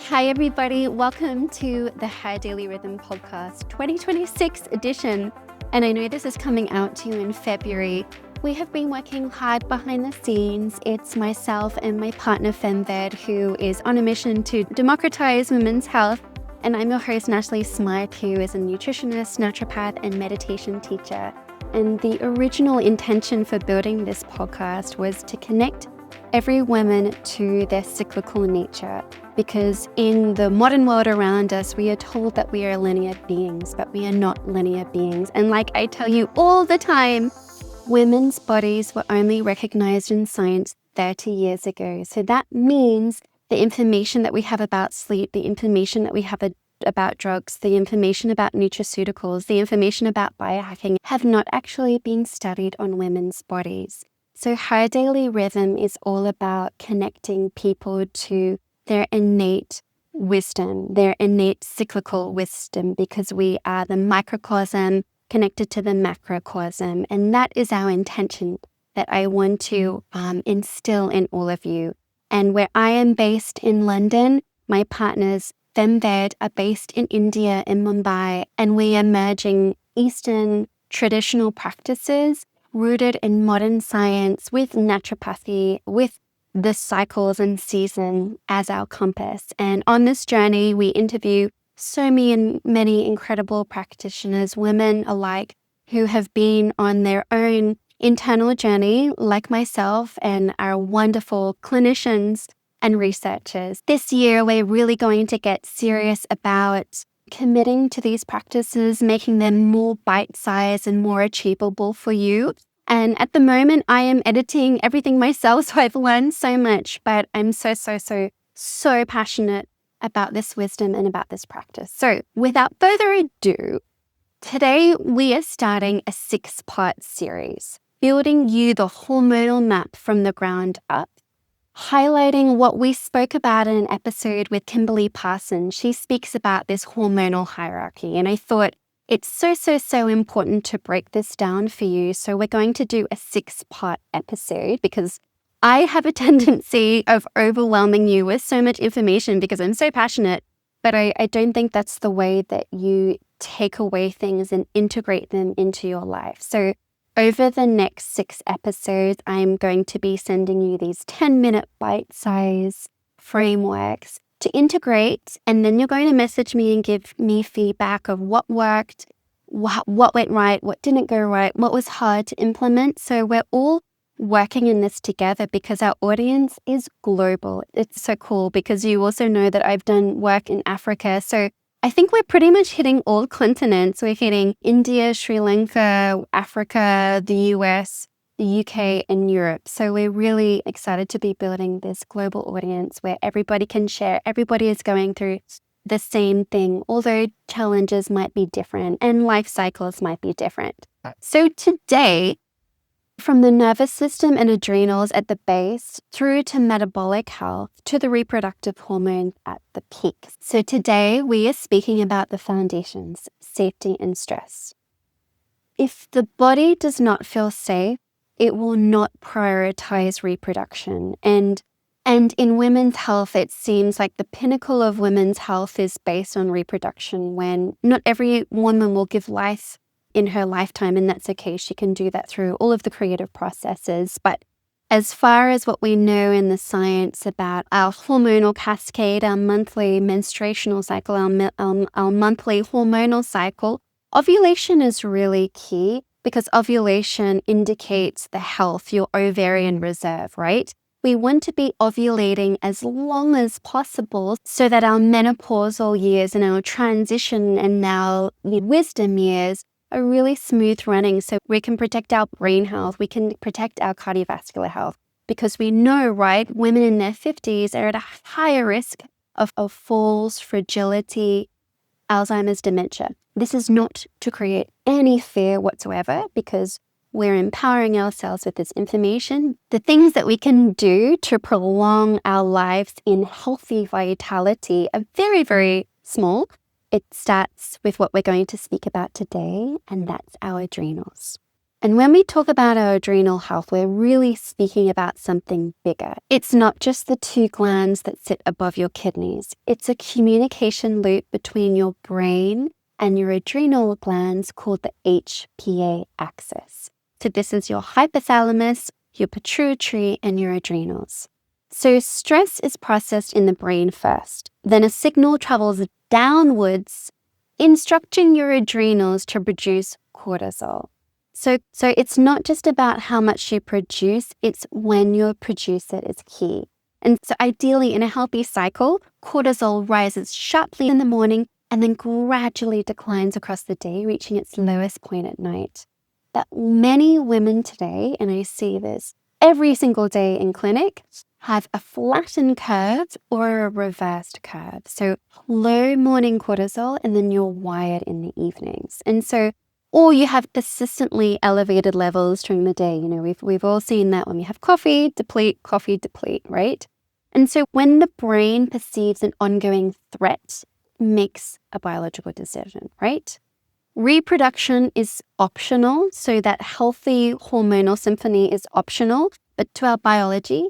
Hi everybody, welcome to the Her Daily Rhythm podcast 2026 edition. And I know this is coming out to you in February. We have been working hard behind the scenes. It's myself and my partner Femved who is on a mission to democratize women's health. And I'm your host Natalie Smyth, who is a nutritionist, naturopath, and meditation teacher. And the original intention for building this podcast was to connect every woman to their cyclical nature, because in the modern world around us, we are told that we are linear beings, but we are not linear beings. And like I tell you all the time, women's bodies were only recognized in science 30 years ago. So that means the information that we have about sleep, the information that we have about drugs, the information about nutraceuticals, the information about biohacking have not actually been studied on women's bodies. So Her Daily Rhythm is all about connecting people to their innate wisdom, their innate cyclical wisdom, because we are the microcosm connected to the macrocosm. And that is our intention that I want to instill in all of you. And where I am based in London, my partners Femved are based in India, in Mumbai, and we are merging Eastern traditional practices rooted in modern science with naturopathy, with the cycles and season as our compass. And on this journey, we interview so many incredible practitioners, women alike, who have been on their own internal journey, like myself and our wonderful clinicians and researchers. This year, we're really going to get serious about committing to these practices, making them more bite-sized and more achievable for you. And at the moment, I am editing everything myself, so I've learned so much, but I'm so passionate about this wisdom and about this practice. So without further ado, today we are starting a 6-part series, building you the hormonal map from the ground up, highlighting what we spoke about in an episode with Kimberly Parsons. She speaks about this hormonal hierarchy, and I thought it's so important to break this down for you. So we're going to do a 6-part episode because I have a tendency of overwhelming you with so much information because I'm so passionate, but I don't think that's the way that you take away things and integrate them into your life. So over the next 6 episodes, I'm going to be sending you these 10-minute bite-size frameworks to integrate, and then you're going to message me and give me feedback of what worked, what went right, what didn't go right, what was hard to implement. So we're all working in this together because our audience is global. It's so cool because you also know that I've done work in Africa. So I think we're pretty much hitting all continents. We're hitting India, Sri Lanka, Africa, the US, the UK, and Europe. So we're really excited to be building this global audience where everybody can share. Everybody is going through the same thing, although challenges might be different and life cycles might be different. So today, from the nervous system and adrenals at the base through to metabolic health to the reproductive hormones at the peak. So today we are speaking about the foundations, safety and stress. If the body does not feel safe, it will not prioritize reproduction. And in women's health, it seems like the pinnacle of women's health is based on reproduction, when not every woman will give life in her lifetime, and that's okay. She can do that through all of the creative processes. But as far as what we know in the science about our hormonal cascade, our monthly menstruational cycle, our monthly hormonal cycle, ovulation is really key because ovulation indicates the health, your ovarian reserve, right? We want to be ovulating as long as possible so that our menopausal years and our transition and our wisdom years are really smooth running, so we can protect our brain health, we can protect our cardiovascular health, because we know, right, women in their 50s are at a higher risk of falls, fragility, Alzheimer's, dementia. This is not to create any fear whatsoever, because we're empowering ourselves with this information. The things that we can do to prolong our lives in healthy vitality are very small. It starts with what we're going to speak about today, and that's our adrenals. And when we talk about our adrenal health, we're really speaking about something bigger. It's not just the two glands that sit above your kidneys. It's a communication loop between your brain and your adrenal glands called the HPA Axis. So this is your hypothalamus, your pituitary, and your adrenals. So stress is processed in the brain first. Then a signal travels downwards, instructing your adrenals to produce cortisol. So it's not just about how much you produce, it's when you produce it is key. And so ideally in a healthy cycle, cortisol rises sharply in the morning and then gradually declines across the day, reaching its lowest point at night. But many women today, and I see this every single day in clinic, have a flattened curve or a reversed curve. So low morning cortisol and then you're wired in the evenings. And so or you have persistently elevated levels during the day. You know, we've all seen that when we have coffee, deplete, right? And so when the brain perceives an ongoing threat, it makes a biological decision, right? Reproduction is optional, so that healthy hormonal symphony is optional, but to our biology,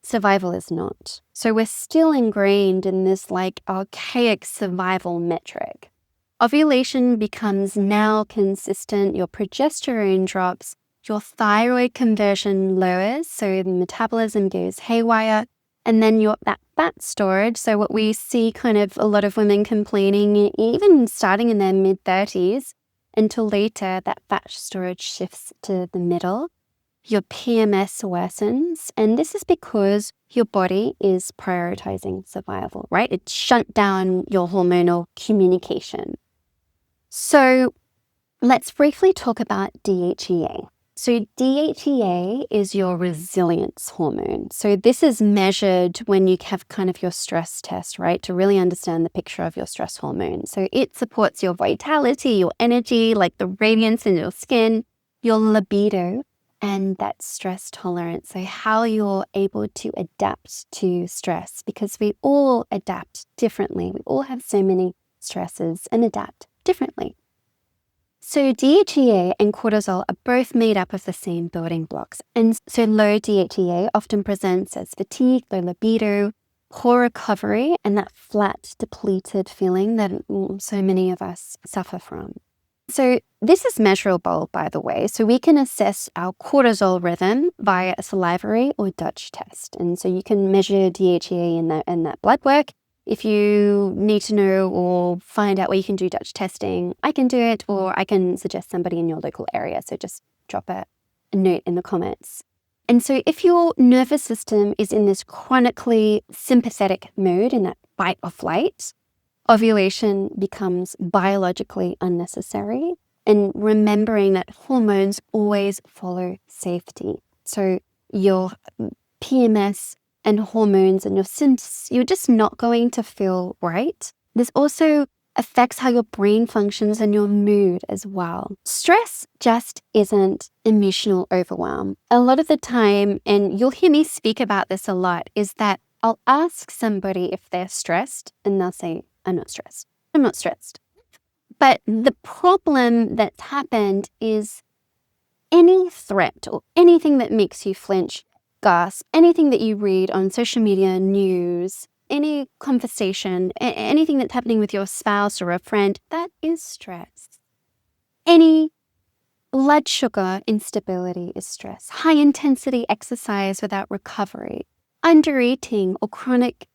survival is not. So we're still ingrained in this like archaic survival metric. Ovulation becomes now consistent, your progesterone drops, your thyroid conversion lowers, so the metabolism goes haywire, and then that fat storage, so what we see kind of a lot of women complaining, even starting in their mid-30s, until later that fat storage shifts to the middle. Your PMS worsens, and this is because your body is prioritizing survival, right? It shut down your hormonal communication. So let's briefly talk about DHEA. So DHEA is your resilience hormone. So this is measured when you have kind of your stress test, right? To really understand the picture of your stress hormone. So it supports your vitality, your energy, like the radiance in your skin, your libido, and that stress tolerance. So how you're able to adapt to stress, because we all adapt differently. We all have so many stresses and adapt differently. So DHEA and cortisol are both made up of the same building blocks. And so low DHEA often presents as fatigue, low libido, poor recovery, and that flat, depleted feeling that so many of us suffer from. So this is measurable, by the way. So we can assess our cortisol rhythm via a salivary or Dutch test. And so you can measure DHEA in that blood work. If you need to know or find out where you can do Dutch testing, I can do it, or I can suggest somebody in your local area. So just drop a note in the comments. And so if your nervous system is in this chronically sympathetic mode, in that fight or flight, ovulation becomes biologically unnecessary. And remembering that hormones always follow safety. So your PMS and hormones and your symptoms, you're just not going to feel right. This also affects how your brain functions and your mood as well. Stress just isn't emotional overwhelm. A lot of the time, and you'll hear me speak about this a lot, is that I'll ask somebody if they're stressed and they'll say, I'm not stressed. I'm not stressed. But the problem that's happened is any threat or anything that makes you flinch, gasp, anything that you read on social media, news, any conversation, anything that's happening with your spouse or a friend, that is stress. Any blood sugar instability is stress. High intensity exercise without recovery, undereating or chronic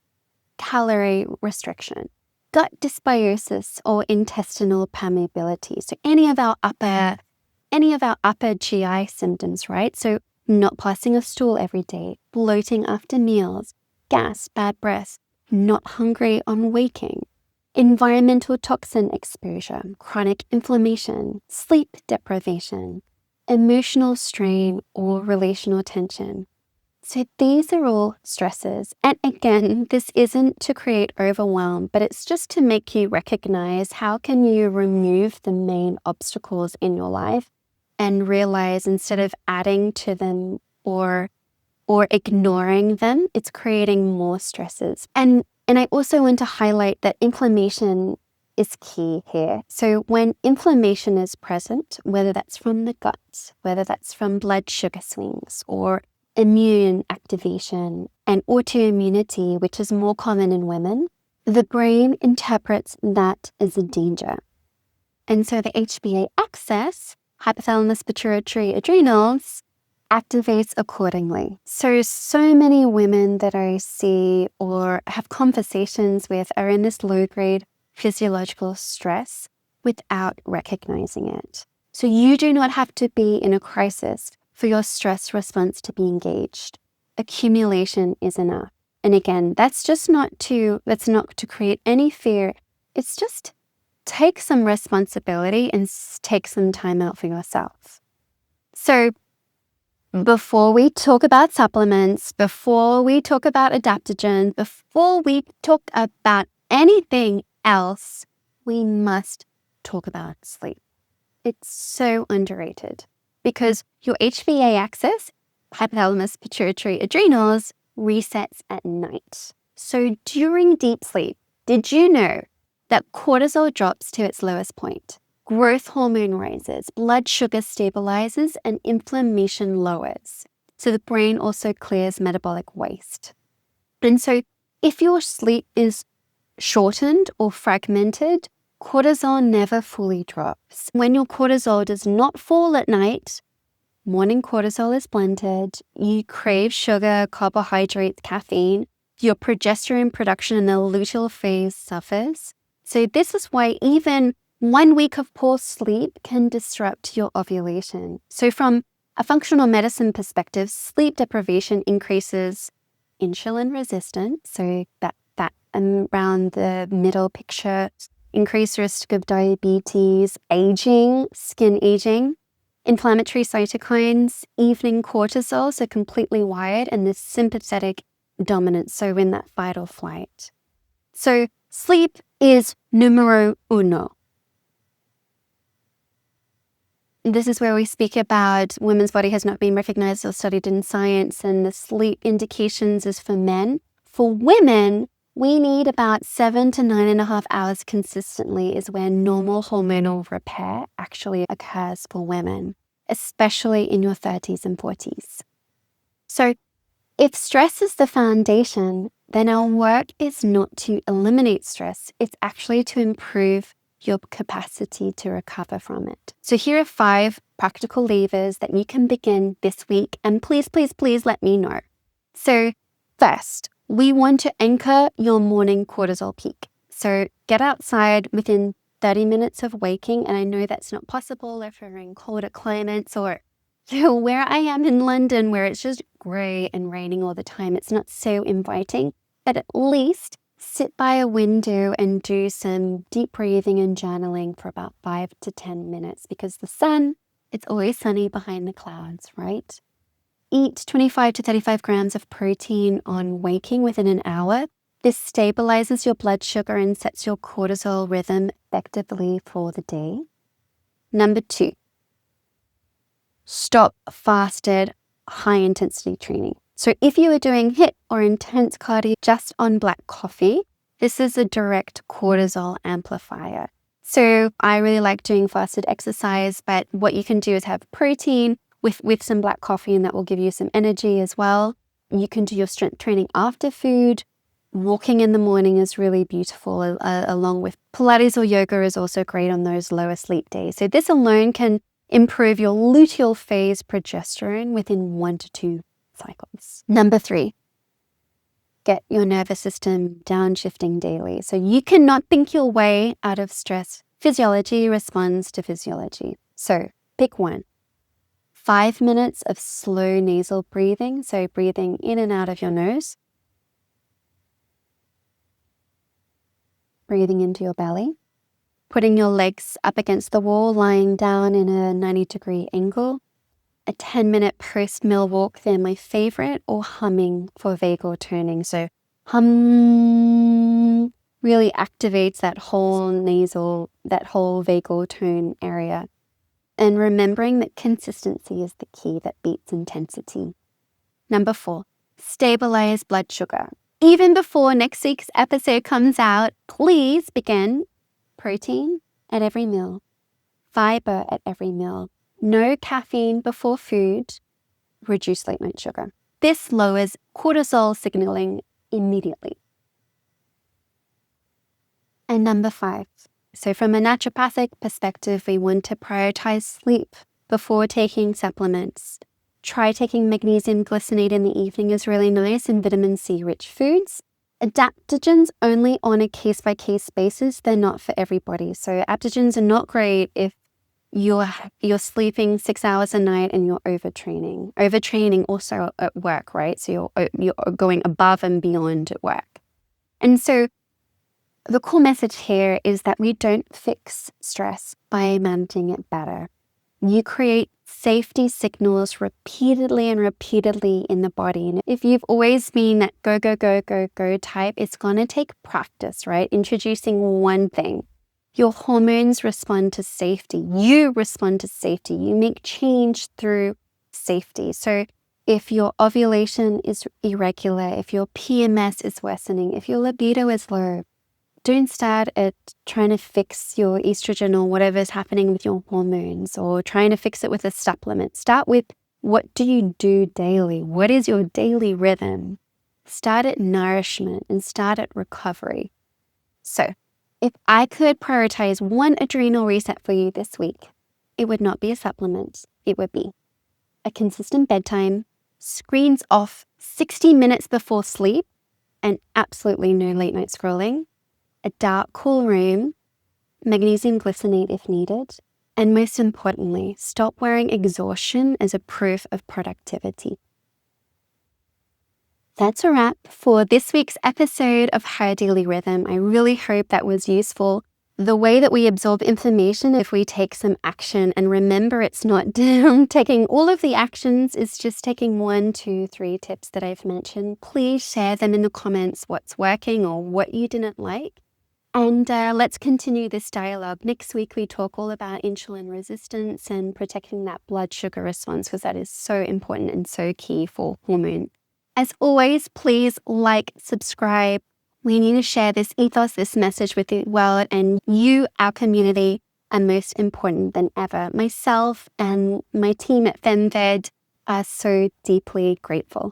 calorie restriction, gut dysbiosis or intestinal permeability. So any of our upper GI symptoms, right? So not passing a stool every day, bloating after meals, gas, bad breath, not hungry on waking, environmental toxin exposure, chronic inflammation, sleep deprivation, emotional strain or relational tension. So these are all stresses. And again, this isn't to create overwhelm, but it's just to make you recognize how can you remove the main obstacles in your life and realize instead of adding to them or ignoring them, it's creating more stresses. And I also want to highlight that inflammation is key here. So when inflammation is present, whether that's from the gut, whether that's from blood sugar swings or immune activation and autoimmunity, which is more common in women, the brain interprets that as a danger. And so the HPA axis, hypothalamus-pituitary-adrenals, activates accordingly. So many women that I see or have conversations with are in this low-grade physiological stress without recognizing it. So you do not have to be in a crisis for your stress response to be engaged. Accumulation is enough. And again, that's not to create any fear. It's just take some responsibility and take some time out for yourself. So before we talk about supplements, before we talk about adaptogens, before we talk about anything else, we must talk about sleep. It's so underrated because your HPA axis, hypothalamus-pituitary-adrenals, resets at night. So during deep sleep, did you know that cortisol drops to its lowest point? Growth hormone rises, blood sugar stabilizes, and inflammation lowers. So the brain also clears metabolic waste. And so if your sleep is shortened or fragmented, cortisol never fully drops. When your cortisol does not fall at night, morning cortisol is blunted, you crave sugar, carbohydrates, caffeine, your progesterone production in the luteal phase suffers. So this is why even 1 week of poor sleep can disrupt your ovulation. So from a functional medicine perspective, sleep deprivation increases insulin resistance, so that around the middle picture, increased risk of diabetes, aging, skin aging, inflammatory cytokines, evening cortisol, so completely wired, and the sympathetic dominance, so in that fight or flight. So sleep is numero uno. This is where we speak about women's body has not been recognized or studied in science, and the sleep indications is for men. For women, we need about 7 to 9.5 hours consistently is where normal hormonal repair actually occurs for women, especially in your 30s and 40s. So if stress is the foundation, then our work is not to eliminate stress. It's actually to improve your capacity to recover from it. So here are 5 practical levers that you can begin this week. And please, please, please let me know. So first, we want to anchor your morning cortisol peak. So get outside within 30 minutes of waking. And I know that's not possible if you're in colder climates or where I am in London, where it's just grey and raining all the time. It's not so inviting, but at least sit by a window and do some deep breathing and journaling for about 5 to 10 minutes because the sun, it's always sunny behind the clouds, right? Eat 25 to 35 grams of protein on waking within an hour. This stabilizes your blood sugar and sets your cortisol rhythm effectively for the day. Number 2, stop fasted high intensity training. So if you are doing HIIT or intense cardio just on black coffee, this is a direct cortisol amplifier. So I really like doing fasted exercise, but what you can do is have protein with some black coffee, and that will give you some energy as well. You can do your strength training after food. Walking in the morning is really beautiful, along with Pilates or yoga is also great on those lower sleep days. So this alone can improve your luteal phase progesterone within 1 to 2 cycles. Number 3, get your nervous system downshifting daily. So you cannot think your way out of stress. Physiology responds to physiology. So pick one. 5 minutes of slow nasal breathing. So breathing in and out of your nose. Breathing into your belly. Putting your legs up against the wall, lying down in a 90-degree angle. A 10-minute post-meal walk, they're my favorite, or humming for vagal toning. So hum really activates that whole vagal tone area. And remembering that consistency is the key that beats intensity. Number 4, stabilize blood sugar. Even before next week's episode comes out, please begin protein at every meal, fiber at every meal, no caffeine before food, reduce late night sugar. This lowers cortisol signaling immediately. And number 5. So from a naturopathic perspective, we want to prioritize sleep before taking supplements. Try taking magnesium glycinate in the evening is really nice, and vitamin C rich foods. Adaptogens only on a case-by-case basis. They're not for everybody. So adaptogens are not great if you're sleeping 6 hours a night and you're overtraining. Overtraining also at work, right? So you're going above and beyond at work. And so the cool message here is that we don't fix stress by managing it better. You create safety signals repeatedly and repeatedly in the body. And if you've always been that go, go, go, go, go type, it's going to take practice, right? Introducing one thing. Your hormones respond to safety. You respond to safety. You make change through safety. So if your ovulation is irregular, if your PMS is worsening, if your libido is low, don't start at trying to fix your estrogen or whatever is happening with your hormones or trying to fix it with a supplement. Start with, what do you do daily? What is your daily rhythm? Start at nourishment and start at recovery. So if I could prioritize one adrenal reset for you this week, it would not be a supplement. It would be a consistent bedtime, screens off 60 minutes before sleep, and absolutely no late night scrolling, a dark, cool room, magnesium glycinate if needed, and most importantly, stop wearing exhaustion as a proof of productivity. That's a wrap for this week's episode of Her Daily Rhythm. I really hope that was useful. The way that we absorb information, if we take some action, and remember, it's not taking all of the actions, it's just taking 1, 2, 3 tips that I've mentioned. Please share them in the comments, what's working or what you didn't like. And let's continue this dialogue. Next week, we talk all about insulin resistance and protecting that blood sugar response, because that is so important and so key for hormone. As always, please like, subscribe. We need to share this ethos, this message with the world, and you, our community, are most important than ever. Myself and my team at FemVed are so deeply grateful.